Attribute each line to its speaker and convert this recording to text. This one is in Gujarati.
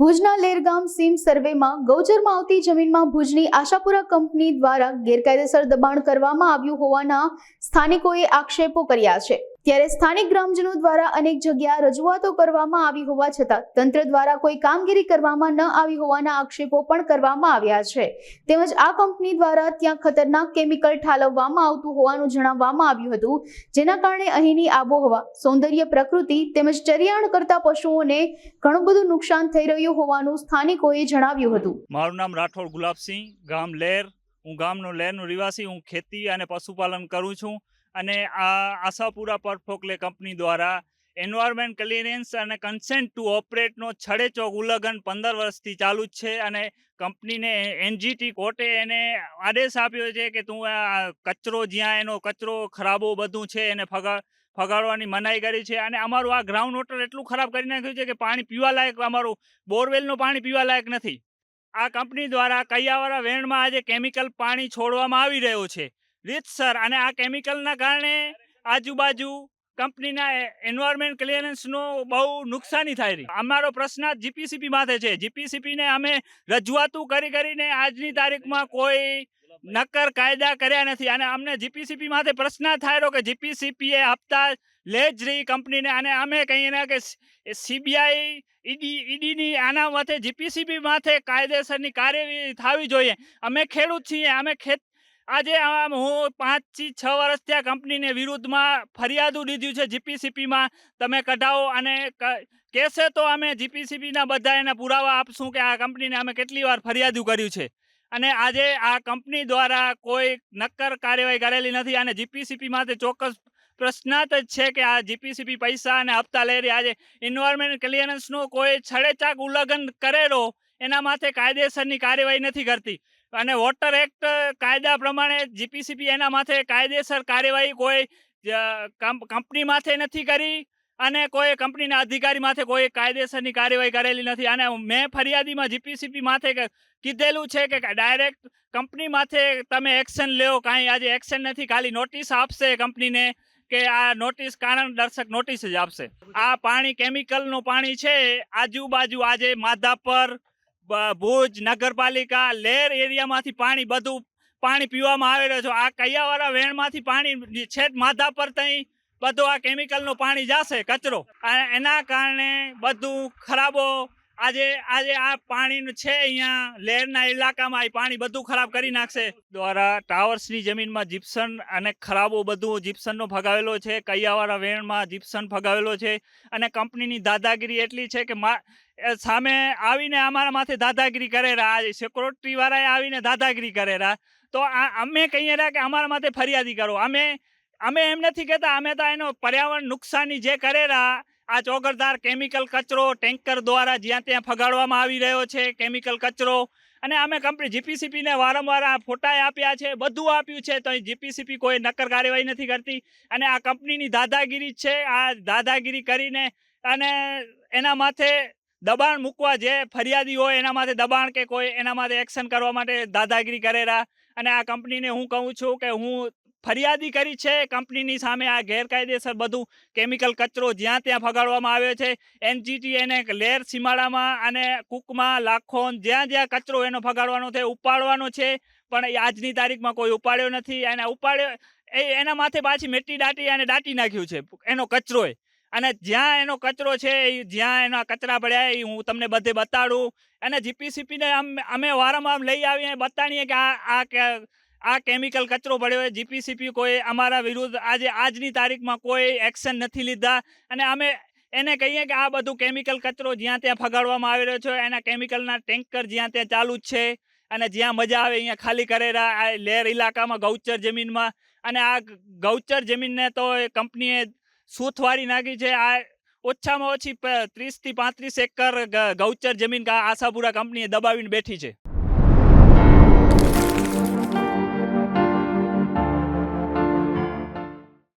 Speaker 1: ભુજના લેરગામ સીમ સર્વેમાં ગૌચરમાં આવતી જમીનમાં ભુજની આશાપુરા કંપની દ્વારા ગેરકાયદેસર દબાણ કરવામાં આવ્યું હોવાના સ્થાનિકોએ આક્ષેપો કર્યા છે। ત્યારે સ્થાનિક ગ્રામજનો દ્વારા અનેક જગ્યા રજૂઆતો કરવામાં આવી હોવા છતાં તંત્ર દ્વારા કોઈ કામગીરી કરવામાં ન આવી હોવાના આક્ષેપો પણ કરવામાં આવ્યા છે। તેમજ આ કંપની દ્વારા ત્યાં ખતરનાક કેમિકલ ઠાલવવામાં આવતું હોવાનું જણાવવામાં આવ્યું હતું, જેના કારણે અહીંની આબોહવા, સૌંદર્ય, પ્રકૃતિ તેમજ ચરિયાણ કરતા પશુઓને ઘણું બધું નુકસાન થઈ રહ્યું હોવાનું સ્થાનિકોએ જણાવ્યું હતું।
Speaker 2: મારું નામ રાઠોડ ગુલાબસિંહ, ગામ લેર। હું ગામનો લેરનો રહેવાસી। હું ખેતી અને પશુપાલન કરું છું અને આ આશાપુરા પરફોકલે કંપની દ્વારા એન્વાયરમેન્ટ ક્લિયરન્સ અને કન્સેન્ટ ટુ ઓપરેટનો છડેચોક ઉલ્લંઘન 15 વર્ષથી ચાલુ જ છે અને કંપનીને એનજીટી કોર્ટે એને આદેશ આપ્યો છે કે તું આ કચરો, જ્યાં એનો કચરો ખરાબો બધું છે એને ફગાડવાની મનાઈ કરી છે અને અમારું આ ગ્રાઉન્ડ વોટર એટલું ખરાબ કરી નાખ્યું છે કે પાણી પીવા લાયક, અમારું બોરવેલનું પાણી પીવા લાયક નથી। આ કંપની દ્વારા કૈયાવાળા વેણમાં આજે કેમિકલ પાણી છોડવામાં આવી રહ્યો છે રીતસર, અને આ કેમિકલના કારણે આજુબાજુ કંપનીના એન્વાયરમેન્ટ ક્લિયરન્સનો બહુ નુકસાની થાય રહી। અમારો પ્રશ્ન જીપીસીપી માથે છે। જીપીસીપીને અમે રજૂઆતો કરીને આજની તારીખમાં કોઈ નક્કર કાયદા કર્યા નથી અને અમને જીપીસીપી માથે પ્રશ્ન થાય કે જીપીસીપીએ હપ્તા લે જ રહી કંપનીને, અને અમે કહીએ કે સીબીઆઈ, ઈડીની આના માથે, જીપીસીપી માથે કાયદેસરની કાર્યવાહી થવી જોઈએ। અમે ખેડૂત છીએ, અમે આજે હું 5 થી 6 વર્ષથી આ કંપનીને વિરુદ્ધમાં ફરિયાદો દીધી છે જીપીસીપીમાં, તમે કઢાવો અને કહેશે તો અમે જીપીસીપીના બધા એના પુરાવા આપશું કે આ કંપનીને અમે કેટલી વાર ફરિયાદો કર્યું છે અને આજે આ કંપની દ્વારા કોઈ નક્કર કાર્યવાહી કરેલી નથી અને જીપીસીપી માટે ચોક્કસ પ્રશ્નાર્થ જ છે કે આ જીપીસીપી પૈસા અને હપ્તા લઈ રહી। આજે એન્વાયરમેન્ટ ક્લિયરન્સનો કોઈ છડેચાક ઉલ્લંઘન કરેલો એના માથે કાયદેસરની કાર્યવાહી નથી કરતી અને વોટર એક્ટ કાયદા પ્રમાણે જીપીસીપી એના માથે કાયદેસર કાર્યવાહી કોઈ કંપની માથે નથી કરી અને કોઈ કંપનીના અધિકારી માથે કોઈ કાયદેસરની કાર્યવાહી કરેલી નથી। અને મેં ફરિયાદીમાં જીપીસીપી માથે કીધેલું છે કે ડાયરેક્ટ કંપની માથે તમે એક્શન લ્યો, કાંઈ આજે એક્શન નથી, ખાલી નોટિસ આપશે કંપનીને કે આ નોટિસ કારણ દર્શક નોટિસ જ આપશે। આ પાણી કેમિકલનું પાણી છે। આજુબાજુ આજે માધાપર, ભુજ નગરપાલિકા, લેર એરિયામાંથી બધું પાણી પીવામાં આવે રહ્યો છે। આ કૈયાવાળા વેણમાંથી પાણી છેક માધાપર તઈ બધું આ કેમિકલનું પાણી જશે કચરો, એના કારણે બધું ખરાબો આજે આ પાણી છે અહીંયા લેરના ઇલાકામાં એ પાણી બધું ખરાબ કરી નાખશે। દ્વારા ટાવર્સની જમીનમાં જીપ્સન અને ખરાબો બધું જીપ્સનનો ફગાવેલો છે, કૈયાવાળા વેણમાં જીપ્સન ફગાવેલો છે અને કંપનીની દાદાગીરી એટલી છે કે સામે આવીને અમારા માથે દાદાગીરી કરેરા, સિક્યોરિટી વાળાએ આવીને દાદાગીરી કરેરા। તો અમે કહીએ રહ્યા કે અમારા માથે ફરિયાદી કરો। અમે એમ નથી કહેતા, અમે તો એનો પર્યાવરણ નુકસાની જે કરેરા, આ ચોગરદાર કેમિકલ કચરો ટેન્કર દ્વારા જ્યાં ત્યાં ફગાડવામાં આવી રહ્યો છે કેમિકલ કચરો, અને અમે કંપની જીપીસીપીને વારંવાર આ ફોટા આપ્યા છે, બધું આપ્યું છે, તો જીપીસીપી કોઈ નક્કર કાર્યવાહી નથી કરતી અને આ કંપનીની દાદાગીરી છે। આ દાદાગીરી કરીને અને એના માથે દબાણ મૂકવા, જે ફરિયાદી હોય એના માથે દબાણ કે કોઈ એના માથે એક્શન કરવા માટે દાદાગીરી કરેરા અને આ કંપનીને હું કહું છું કે હું ફરિયાદી કરી છે કંપનીની સામે। આ ગેરકાયદેસર બધું કેમિકલ કચરો જ્યાં ત્યાં ફગાડવામાં આવ્યો છે। એનજીટી એને લેર, સીમાડામાં અને કુકમાં, લાખોન, જ્યાં કચરો એનો ફગાડવાનો છે, ઉપાડવાનો છે, પણ આજની તારીખમાં કોઈ ઉપાડ્યો નથી અને ઉપાડ્યો એના માથે પાછી મેટી દાટી નાખ્યું છે એનો કચરો। અને જ્યાં એનો કચરો છે, જ્યાં એના કચરા પડ્યા એ હું તમને બધે બતાડું અને જીપીસીપીને અમે વારંવાર લઈ આવીને બતાડીએ કે આ કેમિકલ કચરો પડ્યો। જીપીસીપી કોઈ અમારા વિરુદ્ધ આજની તારીખમાં કોઈ એક્શન નથી લીધા અને અમે એને કહીએ કે આ બધું કેમિકલ કચરો જ્યાં ત્યાં ફગાડવામાં આવી રહ્યો છે, એના કેમિકલના ટેન્કર જ્યાં ત્યાં ચાલુ જ છે અને જ્યાં મજા આવે અહીંયા ખાલી કરેલા આ લેર ઇલાકામાં ગૌચર જમીનમાં, અને આ ગૌચર જમીનને તો કંપનીએ સૂથવારી નાખી છે। આ ઓછામાં ઓછી 30 થી 35 એકર ગૌચર જમીન આશાપુરા કંપનીએ દબાવીને બેઠી છે।